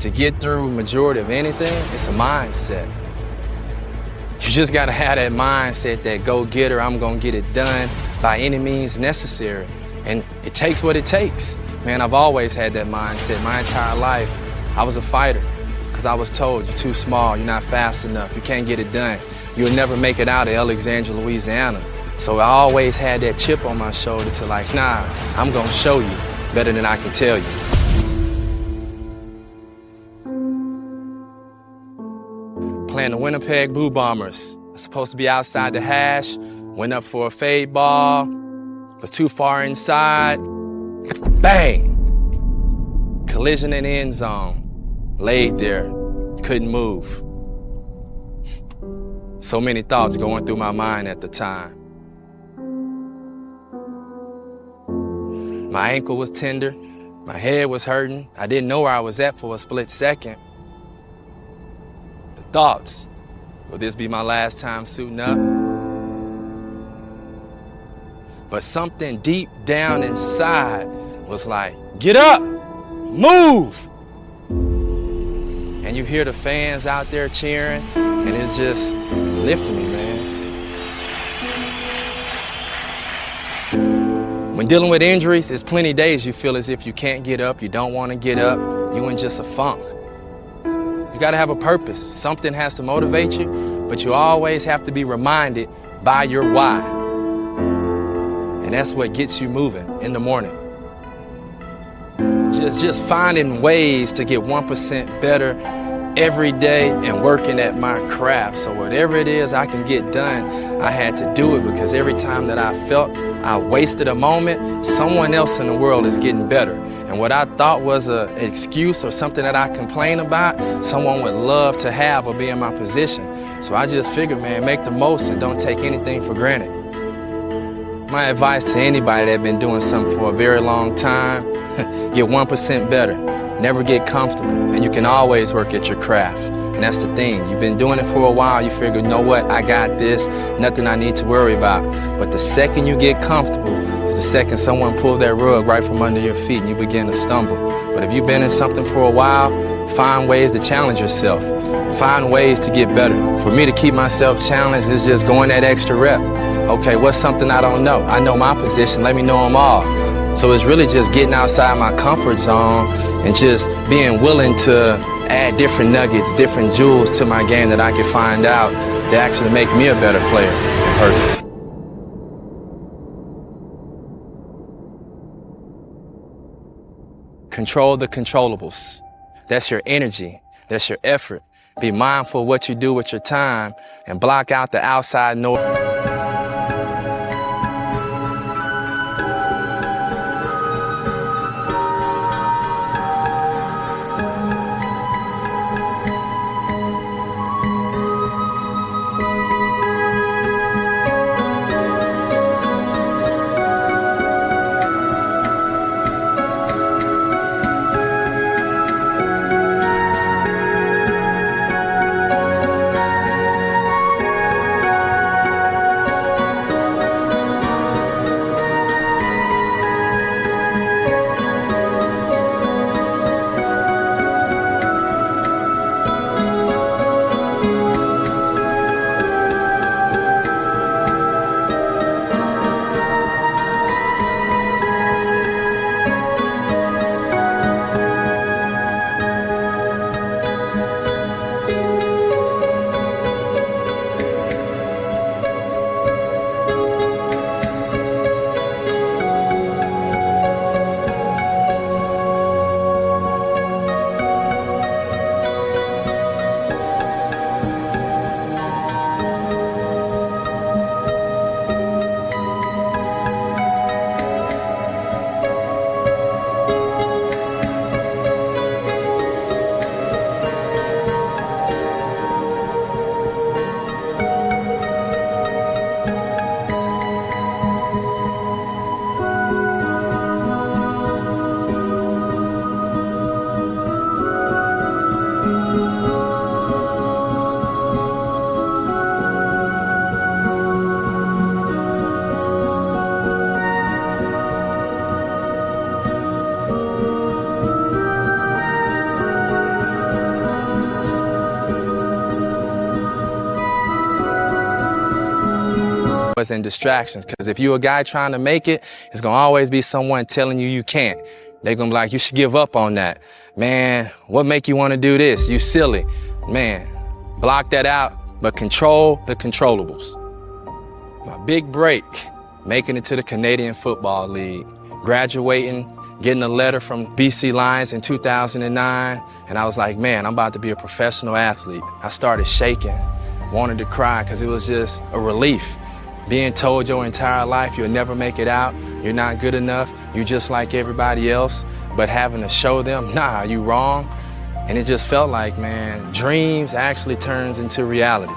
to get through majority of anything, it's a mindset. You just gotta have that mindset, that go-getter, I'm gonna get it done by any means necessary. And it takes what it takes. Man, I've always had that mindset my entire life. I was a fighter because I was told, you're too small, you're not fast enough, you can't get it done. You'll never make it out of Alexandria, Louisiana. So I always had that chip on my shoulder to like, nah, I'm gonna show you better than I can tell you. Playing the Winnipeg Blue Bombers. I was supposed to be outside the hash, went up for a fade ball, was too far inside, bang! Collision in the end zone. Laid there, couldn't move. So many thoughts going through my mind at the time. My ankle was tender, my head was hurting. I didn't know where I was at for a split second. The thoughts, will this be my last time suiting up? But something deep down inside was like, get up, move! And you hear the fans out there cheering, and it's just lifting me, man. When dealing with injuries, there's plenty of days you feel as if you can't get up, you don't want to get up, you're in just a funk. You gotta have a purpose. Something has to motivate you, but you always have to be reminded by your why. And that's what gets you moving in the morning. Just finding ways to get 1% better every day and working at my craft. So whatever it is I can get done, I had to do it, because every time that I felt I wasted a moment, someone else in the world is getting better. And what I thought was an excuse or something that I complain about, someone would love to have or be in my position. So I just figured, man, make the most and don't take anything for granted. My advice to anybody that's been doing something for a very long time, get 1% better. Never get comfortable, and you can always work at your craft. And that's the thing. You've been doing it for a while, you figure, you know what, I got this, nothing I need to worry about. But the second you get comfortable is the second someone pulls that rug right from under your feet and you begin to stumble. But if you've been in something for a while, find ways to challenge yourself. Find ways to get better. For me to keep myself challenged is just going that extra rep. Okay, what's something I don't know? I know my position, let me know them all. So it's really just getting outside my comfort zone and just being willing to add different nuggets, different jewels to my game that I can find out that actually make me a better player in person. Control the controllables. That's your energy, that's your effort. Be mindful of what you do with your time and block out the outside noise. noise and distractions. Because if you're a guy trying to make it, it's going to always be someone telling you you can't. They're going to be like, you should give up on that. Man, what make you want to do this? You silly. Man, block that out, but control the controllables. My big break, making it to the Canadian Football League, graduating, getting a letter from BC Lions in 2009, and I was like, man, I'm about to be a professional athlete. I started shaking, wanted to cry because it was just a relief. Being told your entire life you'll never make it out, you're not good enough, you're just like everybody else, but having to show them, nah, you wrong. And it just felt like, man, dreams actually turns into reality.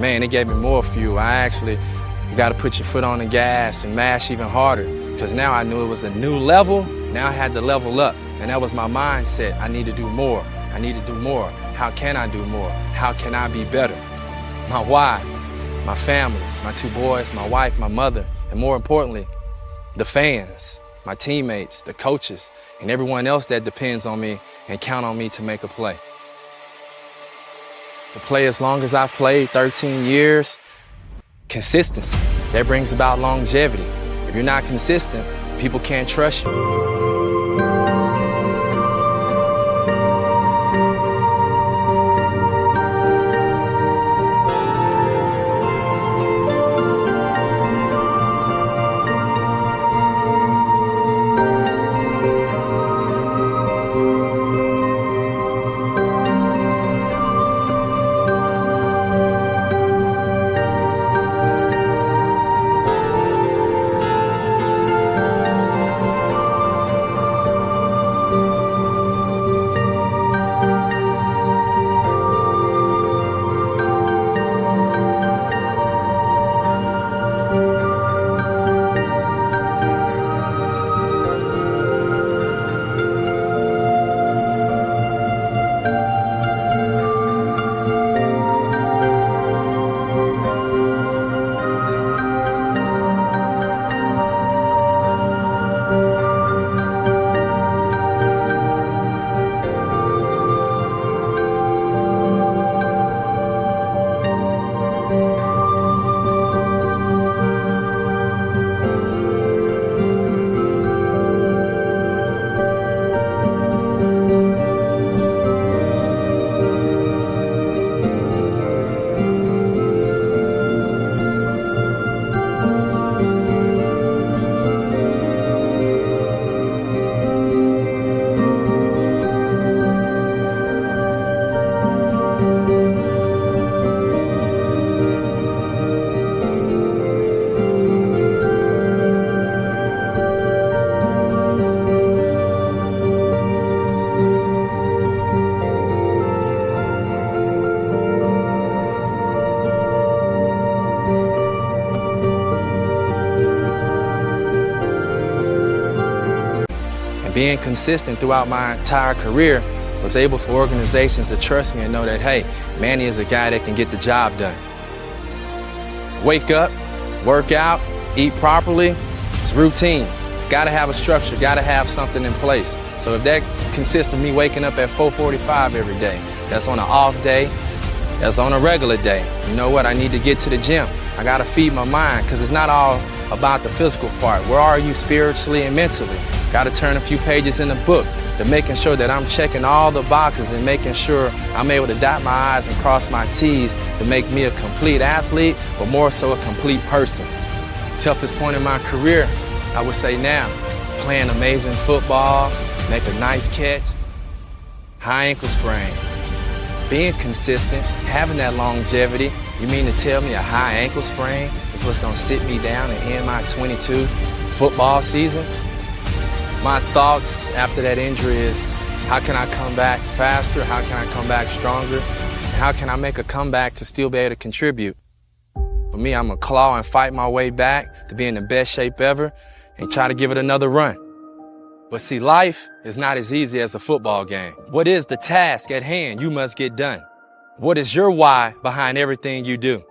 Man, it gave me more fuel. You got to put your foot on the gas and mash even harder, because now I knew it was a new level. Now I had to level up, and that was my mindset. I need to do more. I need to do more. How can I do more? How can I be better? My why, my family, my 2 boys, my wife, my mother, and more importantly, the fans, my teammates, the coaches, and everyone else that depends on me and count on me to make a play. To play as long as I've played, 13 years, consistency, that brings about longevity. If you're not consistent, people can't trust you. Being consistent throughout my entire career was able for organizations to trust me and know that, hey, Manny is a guy that can get the job done. Wake up, work out, eat properly, it's routine. Gotta have a structure, gotta have something in place. So if that consists of me waking up at 4:45 every day, that's on an off day, that's on a regular day. You know what, I need to get to the gym. I gotta feed my mind, because it's not all about the physical part. Where are you spiritually and mentally? Got to turn a few pages in the book to making sure that I'm checking all the boxes and making sure I'm able to dot my I's and cross my T's to make me a complete athlete, but more so a complete person. Toughest point in my career, I would say now, playing amazing football, make a nice catch, high ankle sprain. Being consistent, having that longevity, you mean to tell me a high ankle sprain is what's going to sit me down and end my 22 football season? My thoughts after that injury is, how can I come back faster? How can I come back stronger? How can I make a comeback to still be able to contribute? For me, I'm going to claw and fight my way back to be in the best shape ever and try to give it another run. But see, life is not as easy as a football game. What is the task at hand you must get done? What is your why behind everything you do?